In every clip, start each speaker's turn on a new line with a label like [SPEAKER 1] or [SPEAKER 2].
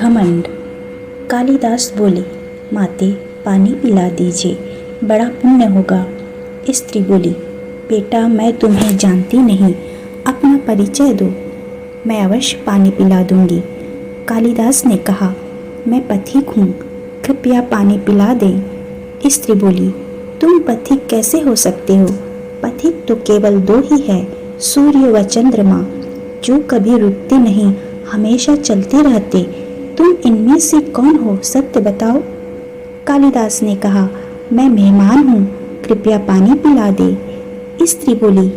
[SPEAKER 1] घमंड। कालिदास बोले, माते पानी पिला दीजिए, बड़ा पुण्य होगा। स्त्री बोली, बेटा मैं तुम्हें जानती नहीं, अपना परिचय दो, मैं अवश्य पानी पिला दूंगी। कालिदास ने कहा, मैं पथिक हूँ, कृपया पानी पिला दें। स्त्री बोली, तुम पथिक कैसे हो सकते हो? पथिक तो केवल दो ही है, सूर्य व चंद्रमा, जो कभी रुकते नहीं, हमेशा चलते रहते। तुम इनमें से कौन हो, सत्य बताओ। कालिदास ने कहा, मैं मेहमान हूँ, कृपया पानी पिला दे। स्त्री बोली,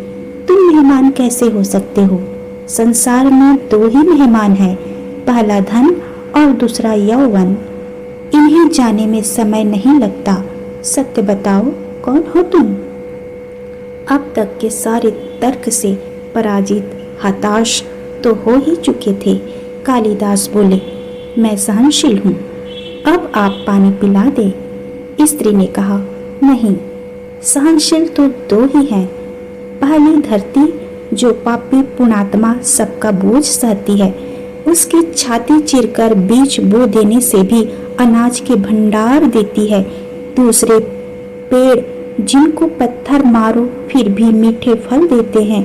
[SPEAKER 1] तुम मेहमान कैसे हो सकते हो? संसार में दो ही मेहमान है, पहला धन और दूसरा यौवन। इन्हें जाने में समय नहीं लगता, सत्य बताओ कौन हो तुम? अब तक के सारे तर्क से पराजित, हताश तो हो ही चुके थे। कालिदास बोले, मैं सहनशील हूँ, अब आप पानी पिला दे। स्त्री ने कहा, नहीं, सहनशील तो दो ही हैं। पहली धरती, जो पापी पुणात्मा सबका बोझ सहती है, उसकी छाती चीरकर बीज बो देने से भी अनाज के भंडार देती है। दूसरे पेड़, जिनको पत्थर मारो फिर भी मीठे फल देते हैं।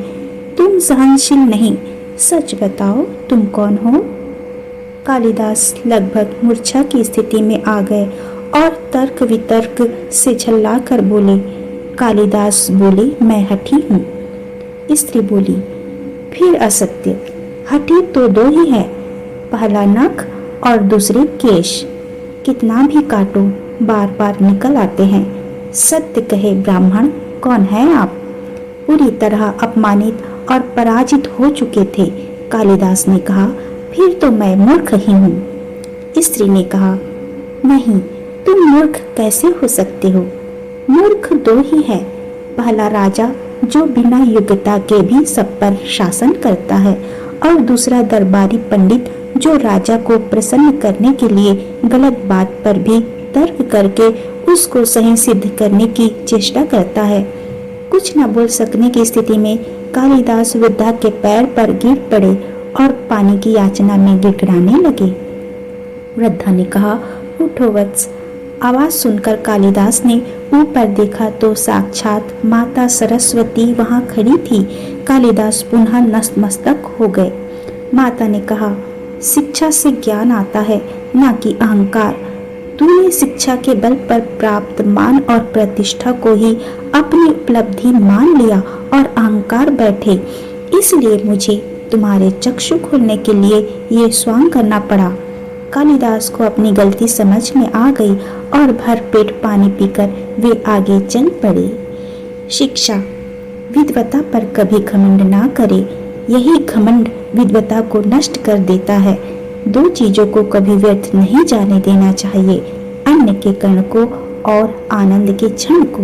[SPEAKER 1] तुम सहनशील नहीं, सच बताओ तुम कौन हो? कालिदास लगभग मूर्छा की स्थिति में आ गए और तर्क वितर्क से झल्लाकर बोले। कालिदास बोले, मैं हठी हूँ। स्त्री बोली, फिर असत्य, हठी तो दो ही है, पहला नख और दूसरे केश, कितना भी काटो बार बार निकल आते हैं। सत्य कहे ब्राह्मण, कौन है आप? पूरी तरह अपमानित और पराजित हो चुके थे। कालिदास ने कहा, फिर तो मैं मूर्ख ही हूँ। स्त्री ने कहा, नहीं, तुम मूर्ख कैसे हो सकते हो? मूर्ख दो ही है, पहला राजा, जो बिना योग्यता के भी सब पर शासन करता है, और दूसरा दरबारी पंडित, जो राजा को प्रसन्न करने के लिए गलत बात पर भी तर्क करके उसको सही सिद्ध करने की चेष्टा करता है। कुछ न बोल सकने की स्थिति में कालिदास वृद्धा के पैर पर गिर पड़े और पानी की याचना में गिड़गिड़ाने लगे। वृद्धा ने कहा, उठो वत्स। आवाज सुनकर कालिदास ने ऊपर देखा तो साक्षात माता सरस्वती वहां खड़ी थी। कालिदास पुनः नतमस्तक हो गए। माता ने कहा, शिक्षा से ज्ञान आता है, न कि अहंकार। तूने शिक्षा के बल पर प्राप्त मान और प्रतिष्ठा को ही अपनी उपलब्धि मान लिया और अहंकार बैठे, इसलिए मुझे तुम्हारे चक्षु खोलने के लिए ये स्वांग करना पड़ा। कालिदास को अपनी गलती समझ में आ गई और भर पेट पानी पीकर वे आगे चल पड़े। शिक्षा, विद्वता पर कभी घमंड ना करे, यही घमंड विद्वता को नष्ट कर देता है। दो चीजों को कभी व्यर्थ नहीं जाने देना चाहिए, अन्न के कण को और आनंद के क्षण को।